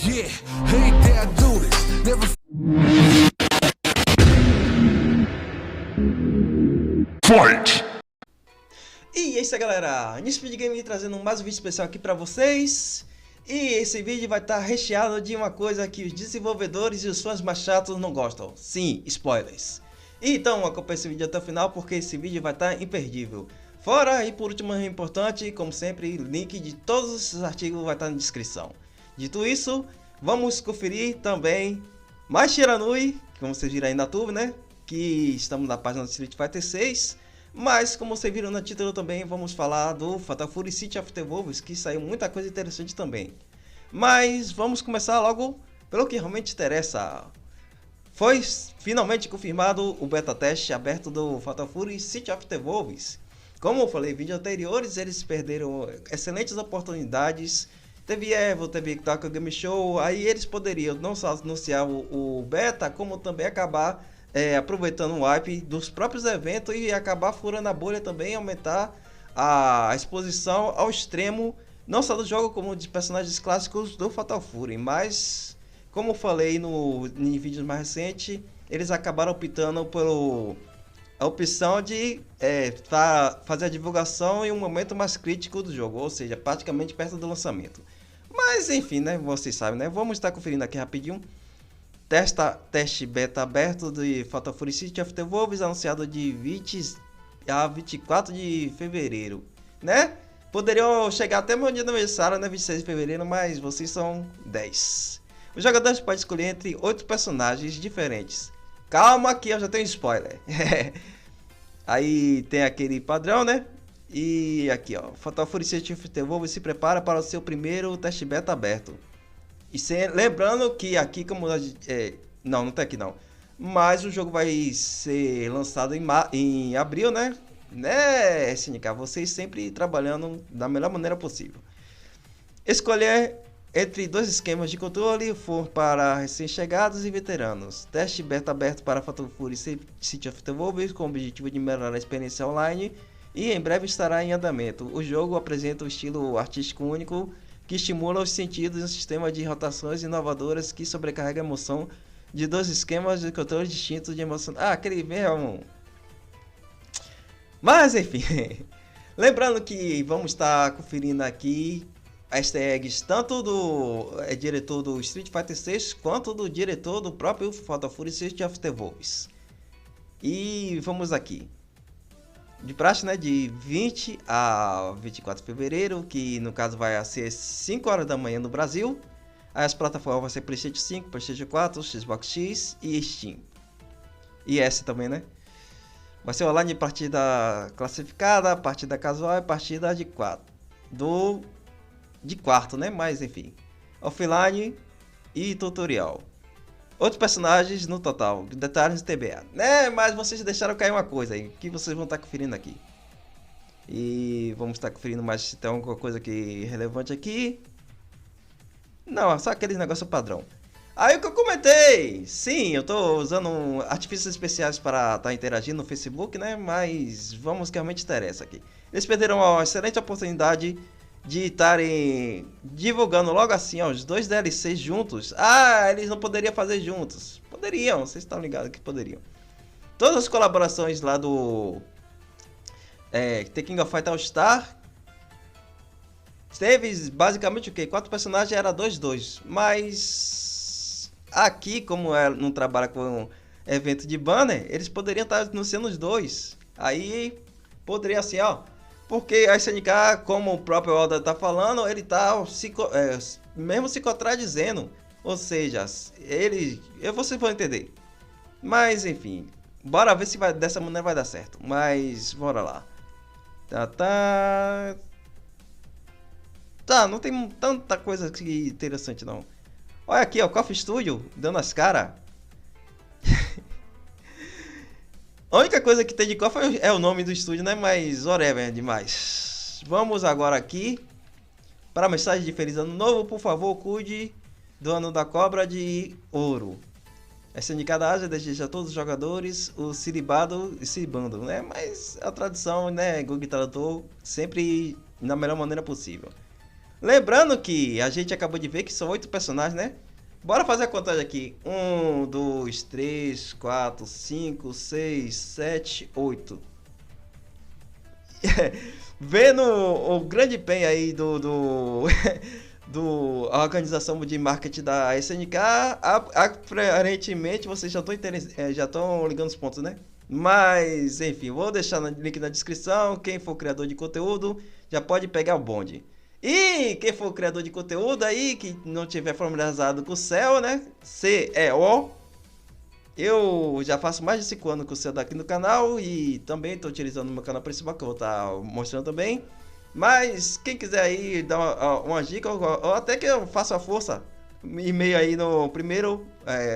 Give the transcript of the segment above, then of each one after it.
Yeah, ain't that do this. Never fight. E é isso aí, galera, New Speed Game trazendo mais um vídeo especial aqui pra vocês. E esse vídeo vai estar recheado de uma coisa que os desenvolvedores e os fãs mais chatos não gostam. Sim, spoilers. Então acompanhe esse vídeo até o final porque esse vídeo vai estar imperdível. Fora e por último importante, como sempre, link de todos esses artigos vai estar na descrição. Dito isso, vamos conferir também mais Shiranui, como vocês viram aí na tube, né? Que estamos na página do Street Fighter 6. Mas, como vocês viram no título também, vamos falar do Fatal Fury City of the Wolves, que saiu muita coisa interessante também. Mas vamos começar logo pelo que realmente interessa. Foi finalmente confirmado o beta teste aberto do Fatal Fury City of the Wolves. Como eu falei em vídeos anteriores, eles perderam excelentes oportunidades. Teve Evo, teve Tokyo Game Show, aí eles poderiam não só anunciar o beta, como também acabar aproveitando o hype dos próprios eventos e acabar furando a bolha também, aumentar a exposição ao extremo, não só do jogo como de personagens clássicos do Fatal Fury. Mas, como eu falei em vídeos mais recentes, eles acabaram optando pela a opção de fazer a divulgação em um momento mais crítico do jogo, ou seja, praticamente perto do lançamento. Mas enfim, né, vocês sabem, né? Vamos estar conferindo aqui rapidinho. Teste beta aberto de Fatal Fury City of the Wolves, anunciado de 20 a 24 de fevereiro, né? Poderiam chegar até meu dia de aniversário, né, 26 de fevereiro, mas vocês são 10. Os jogadores podem escolher entre 8 personagens diferentes. Calma que eu já tenho spoiler. Aí tem aquele padrão, né? E aqui, ó, Fatal Fury City of the Wolves se prepara para o seu primeiro teste beta aberto. E lembrando que aqui, como não tem aqui não, mas o jogo vai ser lançado em abril, né? Né, SNK, vocês sempre trabalhando da melhor maneira possível. Escolher entre dois esquemas de controle for para recém-chegados e veteranos. Teste beta aberto para Fatal Fury City of the Wolves com o objetivo de melhorar a experiência online e em breve estará em andamento. O jogo apresenta um estilo artístico único que estimula os sentidos e um sistema de rotações inovadoras que sobrecarrega a emoção de dois esquemas de controle distintos de emoção. Ah, aquele mesmo. Mas enfim, lembrando que vamos estar conferindo aqui easter eggs tanto do diretor do Street Fighter 6 quanto do diretor do próprio Fatal Fury City of the Wolves. E vamos aqui. De praxe, né, de 20 a 24 de fevereiro, que no caso vai ser 5 horas da manhã no Brasil. As plataformas vão ser PlayStation 5, PlayStation 4, Xbox X e Steam. E S também, né? Vai ser online partida classificada, partida casual e partida de quarto, né? Mas enfim, offline e tutorial. Outros personagens no total, detalhes do TBA, né? Mas vocês deixaram cair uma coisa aí, que vocês vão estar conferindo aqui. E vamos estar conferindo mais se tem alguma coisa aqui relevante aqui. Não, só aquele negócio padrão. Aí o que eu comentei, sim, eu tô usando artifícios especiais para estar interagindo no Facebook, né? Mas vamos que realmente interessa aqui. Eles perderam uma excelente oportunidade de estarem divulgando logo assim, ó, os dois DLCs juntos. Ah, eles não poderiam fazer juntos. Poderiam, vocês estão ligados que poderiam. Todas as colaborações lá do The King of Fighters All Star teve basicamente o que? 4 personagens, era 2-2. Mas aqui, como não trabalha com evento de banner, eles poderiam estar anunciando os dois. Aí poderia assim, ó. Porque a SNK, como o próprio Oda tá falando, ele tá mesmo se contradizendo. Ou seja, vocês vão entender. Mas enfim, bora ver se dessa maneira vai dar certo. Mas bora lá. Tá, não tem tanta coisa interessante não. Olha aqui, ó, Coffee Studio dando as caras. A única coisa que tem de cofre é o nome do estúdio, né? Mas whatever, é demais. Vamos agora aqui para a mensagem de Feliz Ano Novo. Por favor, cuide do Ano da Cobra de Ouro. A SNK da Ásia deseja a todos os jogadores o Ciribado e Ciribando, né? Mas a tradução, né? Google Tradutor sempre na melhor maneira possível. Lembrando que a gente acabou de ver que são 8 personagens, né? Bora fazer a contagem aqui. 1, 2, 3, 4, 5, 6, 7, 8. Vendo o grande empenho aí do a organização de marketing da SNK, aparentemente vocês já estão ligando os pontos, né? Mas, enfim, vou deixar o link na descrição. Quem for criador de conteúdo já pode pegar o bonde. E quem for criador de conteúdo aí, que não tiver familiarizado com o céu, né? CEO. Eu já faço mais de 5 anos com o céu daqui no canal e também estou utilizando o meu canal principal, que eu vou estar mostrando também. Mas quem quiser aí dar uma dica, ou até que eu faça a força, e-mail aí no primeiro,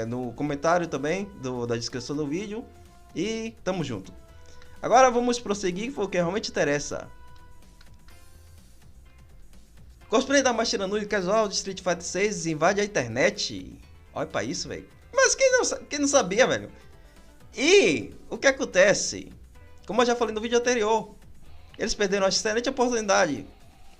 no comentário também da descrição do vídeo. E tamo junto. Agora vamos prosseguir com o que realmente interessa. Cosplay da Machina Nui casual de Street Fighter 6 invade a internet. Olha pra isso, velho. Mas quem não sabia, velho? E o que acontece? Como eu já falei no vídeo anterior, eles perderam uma excelente oportunidade.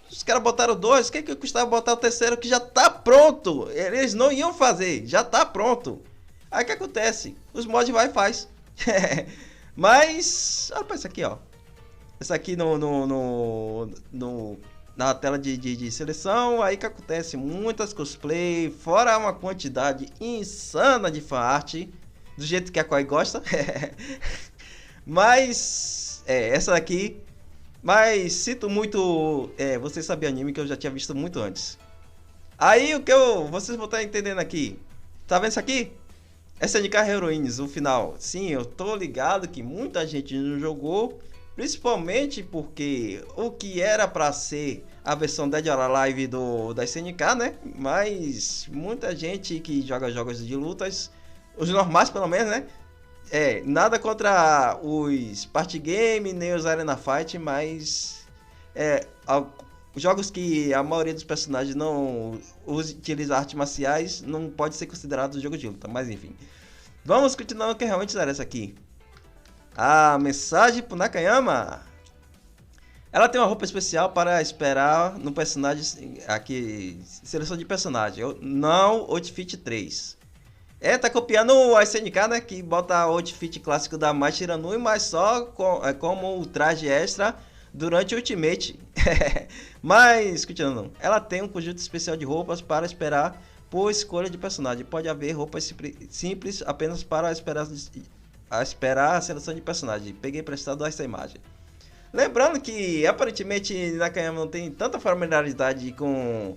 Os caras botaram 2, o que custava botar o terceiro que já tá pronto? Eles não iam fazer, já tá pronto. Aí o que acontece? Os mods vai e faz. Mas, olha pra isso aqui, ó. Isso aqui na tela de seleção, aí que acontece? Muitas cosplay, fora uma quantidade insana de fanart, do jeito que a Koi gosta. Mas, essa daqui. Mas sinto muito. Vocês sabiam anime que eu já tinha visto muito antes. Aí o que vocês vão estar entendendo aqui. Tá vendo isso aqui? SNK Heroines, o final. Sim, eu tô ligado que muita gente não jogou. Principalmente porque o que era pra ser a versão Dead or Alive da SNK, né? Mas muita gente que joga jogos de lutas, os normais pelo menos, né? Nada contra os party game, nem os arena fight, mas jogos que a maioria dos personagens não utiliza artes marciais não pode ser considerado jogo de luta, mas enfim. Vamos continuar o que realmente interessa aqui. A mensagem pro Nakayama. Ela tem uma roupa especial para esperar no personagem aqui, seleção de personagem, não Outfit 3. Tá copiando o SNK, né, que bota o outfit clássico da Mai Shiranui, mas só como o traje extra durante o Ultimate. Mas, continuando, ela tem um conjunto especial de roupas para esperar por escolha de personagem. Pode haver roupas simples apenas para esperar a seleção de personagem. Peguei emprestado essa imagem. Lembrando que aparentemente Nakayama não tem tanta familiaridade com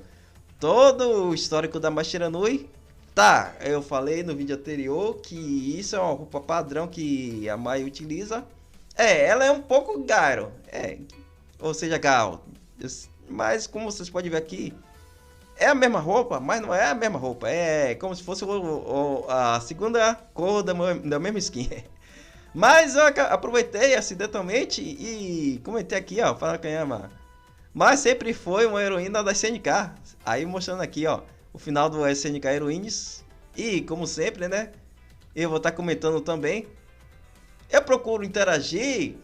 todo o histórico da Mai Shiranui. Tá, eu falei no vídeo anterior que isso é uma roupa padrão que a Mai utiliza. Ela é um pouco garo, ou seja, gal. Mas como vocês podem ver aqui, é a mesma roupa, mas não é a mesma roupa. É como se fosse a segunda cor da mesma skin. Mas eu aproveitei acidentalmente e comentei aqui, ó, fala Nakayama. Mas sempre foi uma heroína da SNK. Aí mostrando aqui, ó, o final do SNK Heroines. E como sempre, né, eu vou estar comentando também. Eu procuro interagir.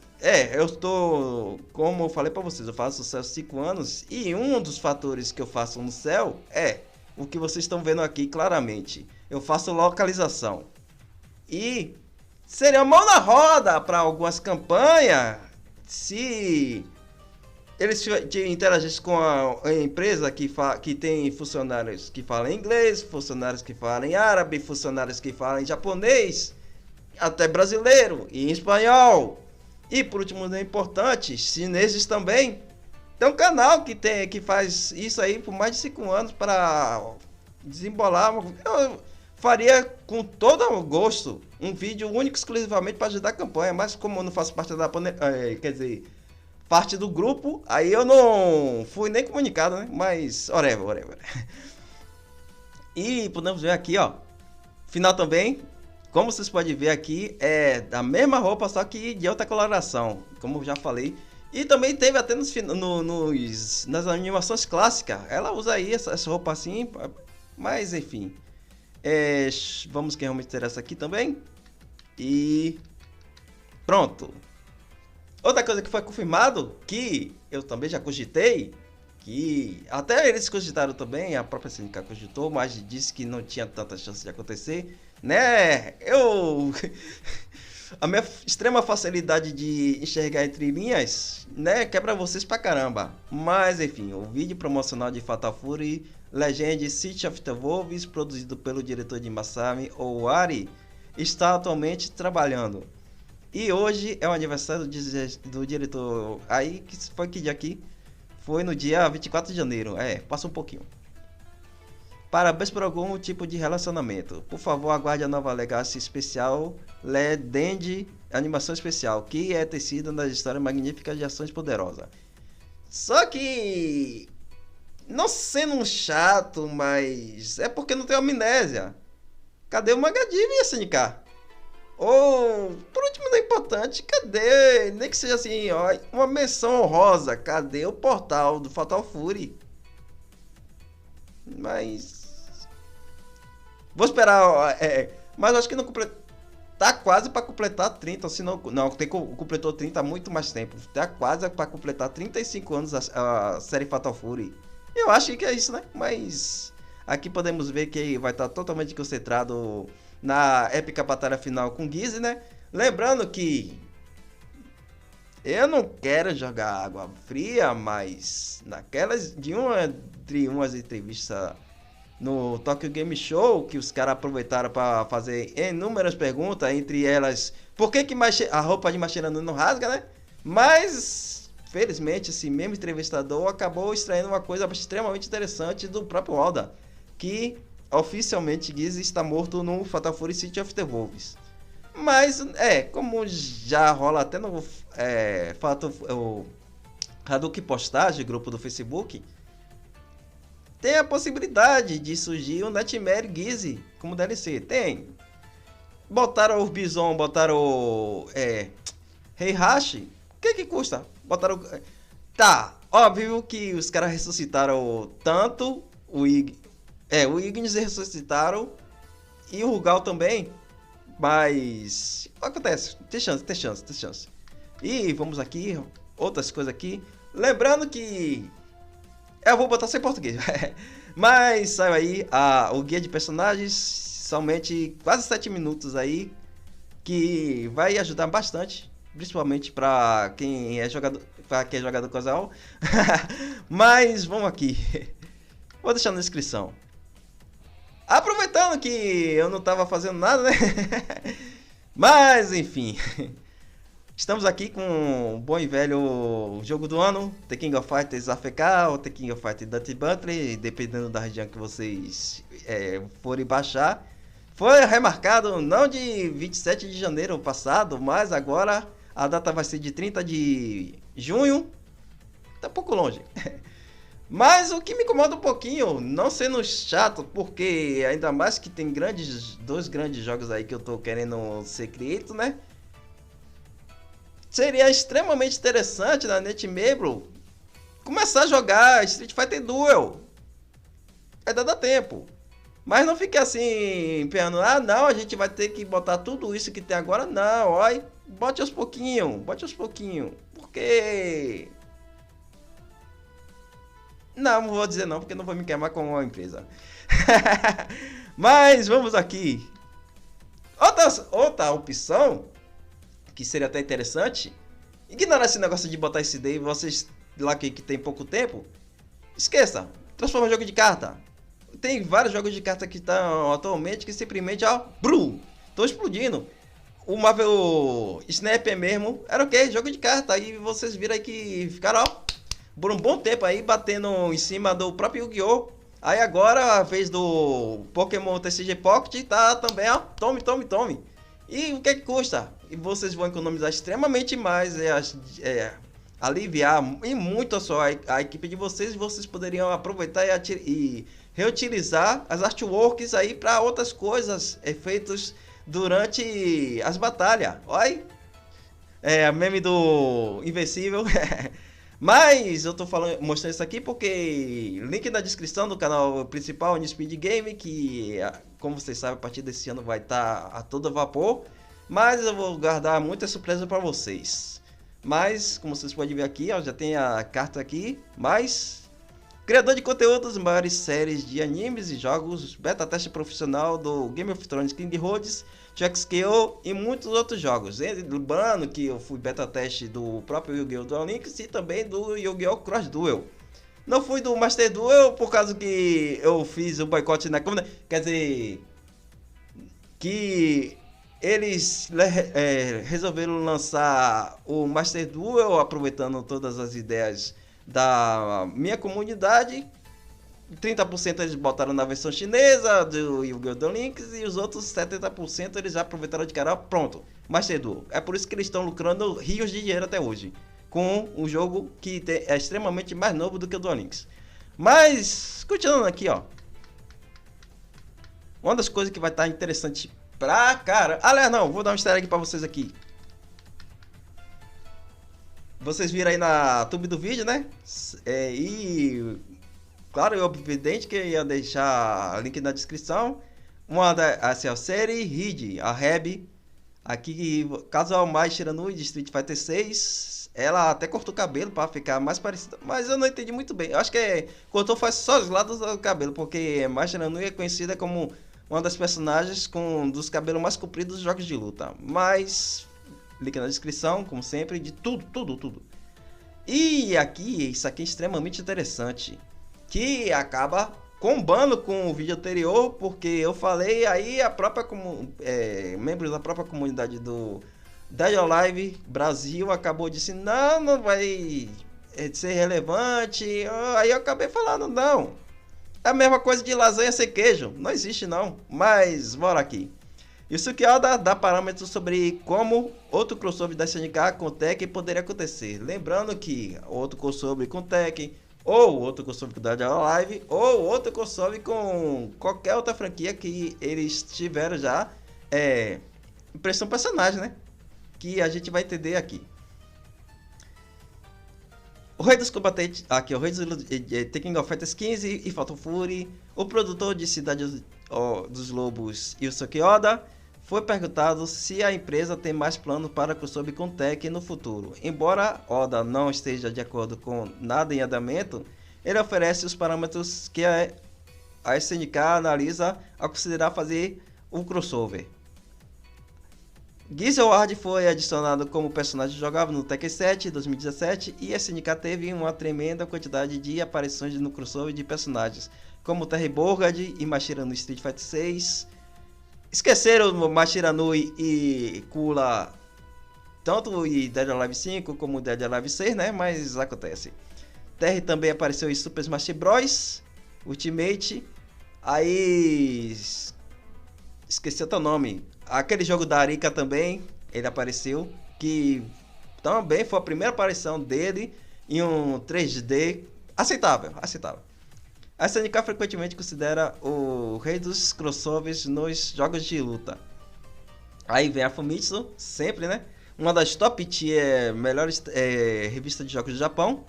Eu estou, como eu falei pra vocês, eu faço sucesso há 5 anos. E um dos fatores que eu faço no céu é o que vocês estão vendo aqui claramente. Eu faço localização. E seria mão na roda para algumas campanhas se eles interagissem com a empresa que tem funcionários que falam inglês, funcionários que falam árabe, funcionários que falam japonês, até brasileiro e espanhol. E por último, não é importante, chineses também. Tem um canal que faz isso aí por mais de 5 anos para desembolar. Eu faria com todo o gosto um vídeo único exclusivamente para ajudar a campanha, mas como eu não faço parte parte do grupo, aí eu não fui nem comunicado, né? Mas whatever. E podemos ver aqui, ó, final também. Como vocês podem ver aqui, é da mesma roupa, só que de outra coloração, como eu já falei. E também teve até nas animações clássicas. Ela usa aí essa roupa assim, mas enfim. Vamos que realmente interessa aqui também. E pronto. Outra coisa que foi confirmado, que eu também já cogitei, que até eles cogitaram também, a própria SNK cogitou, mas disse que não tinha tanta chance de acontecer, né? A minha extrema facilidade de enxergar entre linhas, né, quebra vocês pra caramba. Mas enfim, o vídeo promocional de Fatal Fury Legend City of the Wolves, produzido pelo diretor de Masami Owari, está atualmente trabalhando. E hoje é o aniversário do diretor. Aí, que foi que dia aqui? Foi no dia 24 de janeiro. Passa um pouquinho. Parabéns por algum tipo de relacionamento. Por favor, aguarde a nova Legacy especial Legend animação especial, que é tecida nas histórias magníficas de ações poderosas. Só que, não sendo um chato, mas é porque não tem amnésia. Cadê o Magadiv, SNK? Ou, por último, não é importante, cadê? Nem que seja assim, ó, uma menção honrosa. Cadê o portal do Fatal Fury? Mas vou esperar, mas acho que não tá quase para completar 30, se não, completou 30 há muito mais tempo. Tá quase para completar 35 anos a série Fatal Fury. Eu acho que é isso, né? Mas aqui podemos ver que vai estar totalmente concentrado na épica batalha final com Gizzy, né? Lembrando que eu não quero jogar água fria, mas naquelas de umas entrevistas no Tokyo Game Show, que os caras aproveitaram para fazer inúmeras perguntas, entre elas, por que a roupa de Machirano não rasga, né? Mas, felizmente, esse mesmo entrevistador acabou extraindo uma coisa extremamente interessante do próprio Oda, que oficialmente Gizzy está morto no Fatal Fury City of the Wolves. Mas, como já rola até no o Hadouken Postagem, grupo do Facebook, tem a possibilidade de surgir o Nightmare Gizzy como DLC. Tem. Botaram o Bison, botaram o Heihachi. O que custa? Botaram. Tá, óbvio que os caras ressuscitaram tanto o Ignis ressuscitaram e o Rugal também. Mas acontece, tem chance. E vamos aqui, outras coisas aqui. Lembrando que eu vou botar sem português. Mas saiu aí o guia de personagens, somente quase 7 minutos aí, que vai ajudar bastante, principalmente para quem é jogador, casual. Mas vamos aqui. Vou deixar na descrição. Aproveitando que eu não tava fazendo nada, né? Mas enfim. Estamos aqui com o bom e velho jogo do ano, The King of Fighters AFK ou The King of Fighters Dante Butler, dependendo da região que vocês forem baixar. Foi remarcado não de 27 de janeiro passado, mas agora a data vai ser de 30 de junho. Tá um pouco longe. Mas o que me incomoda um pouquinho, não sendo chato, porque ainda mais que tem dois grandes jogos aí que eu tô querendo ser creator, né? Seria extremamente interessante na Netmebro começar a jogar Street Fighter Duel. Ainda dá tempo. Mas não fique assim, empenhando, não, a gente vai ter que botar tudo isso que tem agora. Não, olha, bote aos pouquinhos. Porque... Não vou dizer não, porque não vou me queimar com uma empresa. Mas vamos aqui. Outra opção, que seria até interessante, ignorar esse negócio de botar esse day, vocês lá que tem pouco tempo, esqueça, transforma em jogo de carta. Tem vários jogos de carta que estão atualmente que simplesmente, estão explodindo. O Marvel Snap mesmo, era o quê? Jogo de carta. Aí vocês viram aí que ficaram, por um bom tempo aí, batendo em cima do próprio Yu-Gi-Oh! Aí agora, a vez do Pokémon TCG Pocket, tá também, tome. E o que custa? E vocês vão economizar extremamente mais, aliviar e muito a equipe de vocês. E vocês poderiam aproveitar e reutilizar as artworks aí para outras coisas feitas durante as batalhas. Olha, a meme do Invencível. Mas eu tô mostrando isso aqui porque link na descrição do canal principal, New Speed Game, que, como vocês sabem, a partir desse ano vai estar a todo vapor. Mas eu vou guardar muita surpresa para vocês. Mas, como vocês podem ver aqui, já tem a carta aqui. Mas Criador de conteúdo das maiores séries de animes e jogos, beta teste profissional do Game of Thrones King Rhodes, XKO e muitos outros jogos. Lembrando que eu fui beta teste do próprio Yu-Gi-Oh! Duel Links e também do Yu-Gi-Oh! Cross Duel. Não fui do Master Duel por causa que eu fiz o boicote na comunidade. Quer dizer, que eles resolveram lançar o Master Duel aproveitando todas as ideias da minha comunidade. 30% eles botaram na versão chinesa do Yu-Gi-Oh! Duel Links e os outros 70% eles já aproveitaram de cara. Pronto, Master Duel. É por isso que eles estão lucrando rios de dinheiro até hoje com um jogo que é extremamente mais novo do que o Duel Links. Mas, continuando aqui, ó. Uma das coisas que vai estar interessante pra cara... Aliás, não, vou dar um easter egg pra vocês aqui. Vocês viram aí na tube do vídeo, né? E... claro, é evidente que eu ia deixar link na descrição. Uma da assim, a série Reed, a Reb. Aqui, casal mais Shiranui de Street Fighter 6. Ela até cortou o cabelo para ficar mais parecida. Mas eu não entendi muito bem. Eu acho que cortou faz só os lados do cabelo. Porque Mai Shiranui é conhecida como uma das personagens com dos cabelos mais compridos dos jogos de luta. Mas... link na descrição, como sempre, de tudo. E aqui, isso aqui é extremamente interessante. Que acaba combando com o vídeo anterior, porque eu falei aí a própria membros da própria comunidade do Dead or Alive Brasil acabou dizendo não vai ser relevante. Aí eu acabei falando não. É a mesma coisa de lasanha sem queijo, não existe não. Mas bora aqui. Isso que dá parâmetros sobre como outro crossover da SNK com Tekken poderia acontecer. Lembrando que outro crossover com Tekken, ou outro crossover com Dead or Alive, ou outro crossover com qualquer outra franquia que eles tiveram já impressão personagem, né? Que a gente vai entender aqui. O Rei dos Combatentes, aqui, o Rei dos Tekken of Fighters 15 e Fatal Fury, o produtor de Cidade dos Lobos, Yusuke Oda, foi perguntado se a empresa tem mais planos para crossover com Tekken no futuro. Embora Oda não esteja de acordo com nada em andamento, ele oferece os parâmetros que a SNK analisa ao considerar fazer um crossover. Gizelward foi adicionado como personagem jogável no Tekken 7 em 2017 e a SNK teve uma tremenda quantidade de aparições no crossover de personagens, como Terry Bogard e Mashira no Street Fighter 6. Esqueceram Mashiranui e Kula, tanto em Dead or Alive 5 como Dead or Alive 6, né? Mas acontece. Terry também apareceu em Super Smash Bros. Ultimate. Aí... esqueci outro nome. Aquele jogo da Arika também, ele apareceu. Que também foi a primeira aparição dele em um 3D aceitável. A SNK frequentemente considera o rei dos crossovers nos jogos de luta. Aí vem a Famitsu, sempre, né? Uma das top tier melhores revistas de jogos do Japão.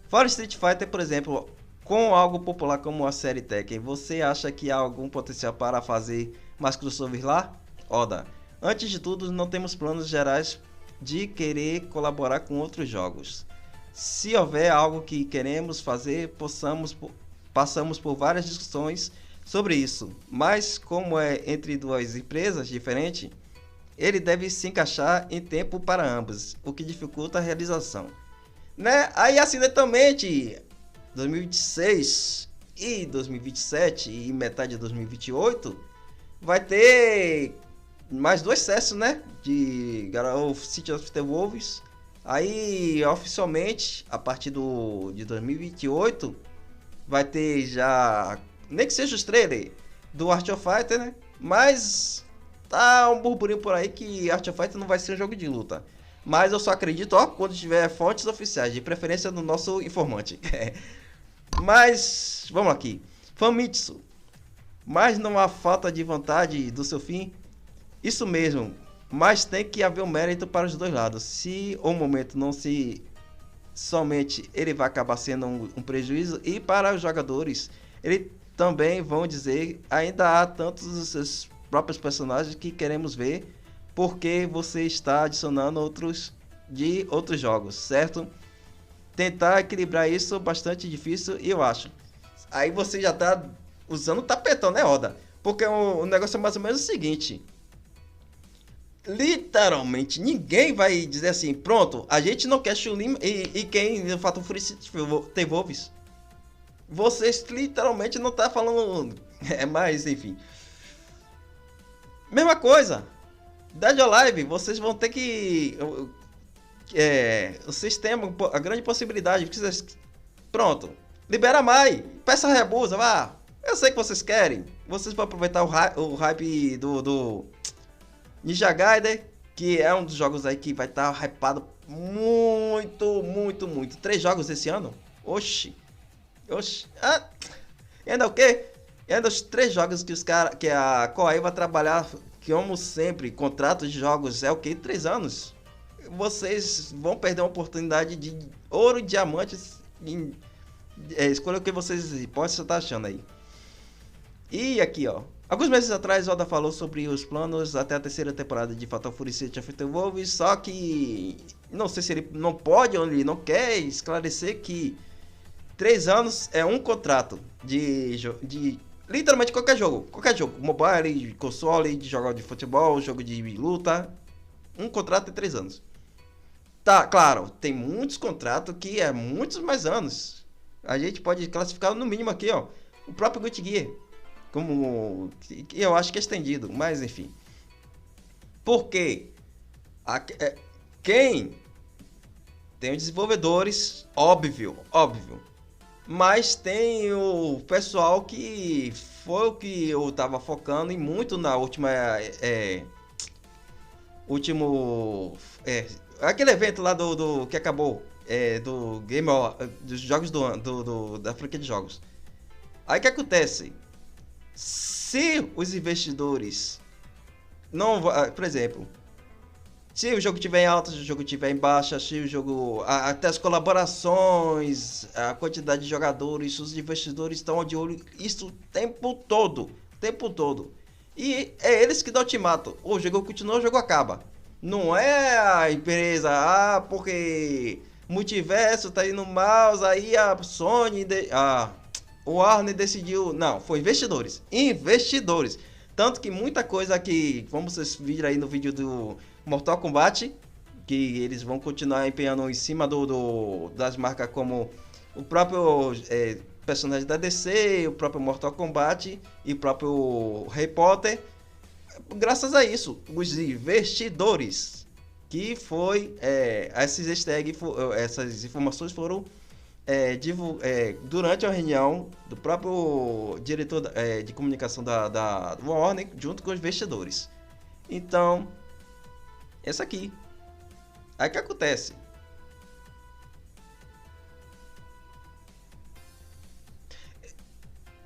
Fora Street Fighter, por exemplo, com algo popular como a série Tekken, você acha que há algum potencial para fazer mais crossovers lá? Oda, antes de tudo, não temos planos gerais de querer colaborar com outros jogos. Se houver algo que queremos fazer, passamos por várias discussões sobre isso, mas como é entre duas empresas diferentes, ele deve se encaixar em tempo para ambos, o que dificulta a realização. Né? Aí acidentalmente, 2026 e 2027 e metade de 2028, vai ter mais dois sucessos, né? De City of the Wolves. Aí oficialmente, a partir de 2028, vai ter já, nem que seja os trailers do Art of Fighter, né? Mas tá um burburinho por aí que Art of Fighter não vai ser um jogo de luta. Mas eu só acredito, quando tiver fontes oficiais, de preferência do nosso informante. Mas, vamos aqui. Famitsu. Mas não há falta de vontade do seu fim? Isso mesmo. Mas tem que haver um mérito para os dois lados. Se o momento não se... somente ele vai acabar sendo um prejuízo, e para os jogadores eles também vão dizer, ainda há tantos dos seus próprios personagens que queremos ver, porque você está adicionando outros jogos, certo? tentar equilibrar isso bastante difícil, eu acho. Aí você já tá usando o tapetão, né, Oda? Porque o negócio é mais ou menos o seguinte. Literalmente, ninguém vai dizer assim, pronto, a gente não quer Chun-Li e quem no Fatal Fury tem Wolves. Vocês literalmente não tá falando... mas, enfim. Mesma coisa. Dead or Alive, vocês vão ter que... vocês têm a grande possibilidade. Pronto. Libera Mai. Peça a Rebusa, vá. Eu sei que vocês querem. Vocês vão aproveitar o hype do Ninja Gaiden, que é um dos jogos aí que vai estar hypado muito, muito, muito. 3 jogos esse ano? Oxi. Ah, e ainda o quê? E ainda os 3 jogos que a Koei vai trabalhar, que como sempre, contrato de jogos é o quê? 3 anos. Vocês vão perder uma oportunidade de ouro e diamantes. Escolha o que vocês podem estar achando aí. E aqui, ó. Alguns meses atrás, Oda falou sobre os planos até a 3ª temporada de Fatal Fury City of the Wolves, só que não sei se ele não pode ou ele não quer esclarecer que 3 anos é um contrato de literalmente qualquer jogo, mobile, console, de jogo de futebol, jogo de luta, um contrato de 3 anos. Tá, claro, tem muitos contratos que é muitos mais anos. A gente pode classificar no mínimo aqui, ó, o próprio Guilty Gear. Como que eu acho que é estendido, mas enfim. Porque quem tem os desenvolvedores, óbvio, mas tem o pessoal que foi o que eu tava focando em muito na aquele evento lá do que acabou, do Game dos jogos da franquia de jogos. Aí o que acontece? Se os investidores não, por exemplo, se o jogo tiver em alta, se o jogo tiver em baixa, se o jogo, até as colaborações, a quantidade de jogadores, os investidores estão de olho isso o tempo todo, e é eles que dão o ultimato. O jogo continua, o jogo acaba. Não é a empresa, porque multiverso tá indo mal, aí a Sony, o Warner decidiu... Não, foi investidores. Tanto que muita coisa que... Vamos vocês viram aí no vídeo do Mortal Kombat, que eles vão continuar empenhando em cima das marcas como o próprio personagem da DC, o próprio Mortal Kombat e o próprio Harry Potter. Graças a isso, os investidores, que foi... esses easter eggs, essas informações foram... durante a reunião do próprio diretor de comunicação da Warner, junto com os investidores. Então, essa aqui. Aí que acontece?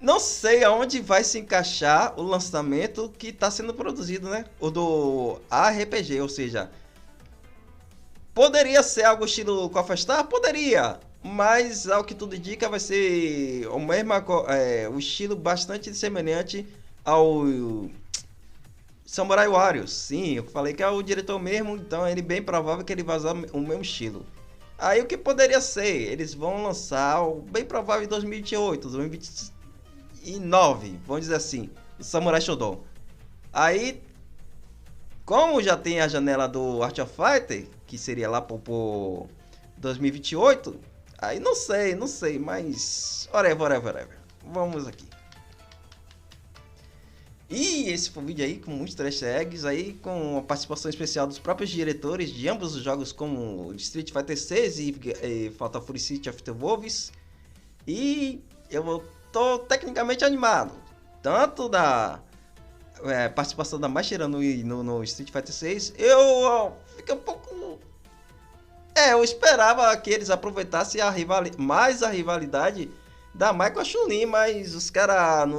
Não sei aonde vai se encaixar o lançamento que está sendo produzido, né? O do RPG, ou seja, poderia ser algo estilo Coffee Star? Poderia! Mas, ao que tudo indica, vai ser o estilo bastante semelhante ao Samurai Warriors. Sim, eu falei que é o diretor mesmo, então é bem provável que ele vai usar o mesmo estilo. Aí o que poderia ser? Eles vão lançar, bem provável, em 2028, 2029, vamos dizer assim, o Samurai Shodown. Aí, como já tem a janela do Art of Fighter, que seria lá por 2028... Aí não sei, mas... Whatever. Vamos aqui. E esse foi um vídeo aí com muitos easter eggs aí, com a participação especial dos próprios diretores de ambos os jogos, como Street Fighter 6 e Fatal Fury City of the Wolves. E eu tô tecnicamente animado. Tanto da participação da Mai Shiranui no Street Fighter 6, eu fiquei um pouco... eu esperava que eles aproveitassem mais a rivalidade da Mai com a Chun-Li, mas os caras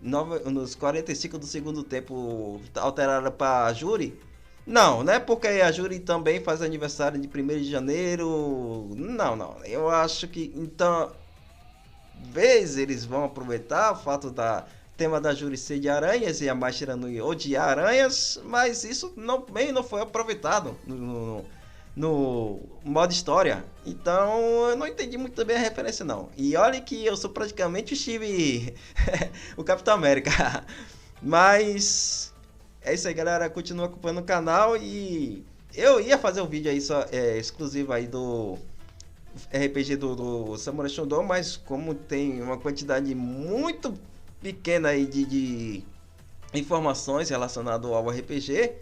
nos 45 do segundo tempo alteraram para Juri. Não é porque a Juri também faz aniversário de 1º de janeiro. Não. Eu acho que, então, vezes eles vão aproveitar o fato da tema da Juri ser de aranhas e a Mai Shiranui odiar aranhas, mas isso não foi aproveitado no modo história, então eu não entendi muito bem a referência não. E olha que eu sou praticamente o Steve, o Capitão América. Mas é isso aí, galera, continua acompanhando o canal e eu ia fazer um vídeo aí só exclusivo aí do RPG do Samurai Shodown, mas como tem uma quantidade muito pequena aí de informações relacionadas ao RPG,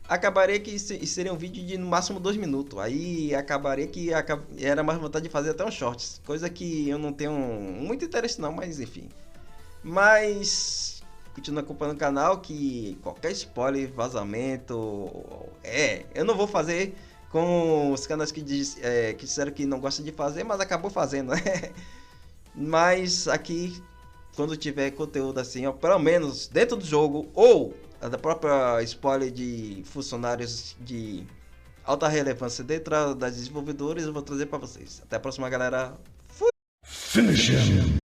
acabaria que seria um vídeo de no máximo 2 minutos. Aí acabaria que era mais vontade de fazer até um shorts, coisa que eu não tenho muito interesse não, mas enfim. Mas continua acompanhando o canal, que qualquer spoiler, vazamento, eu não vou fazer com os canais que disseram que não gostam de fazer, mas acabou fazendo, né? Mas aqui, quando tiver conteúdo assim, ó, pelo menos dentro do jogo, ou da própria spoiler de funcionários de alta relevância dentro das desenvolvedoras, eu vou trazer para vocês. Até a próxima, galera. Finish him.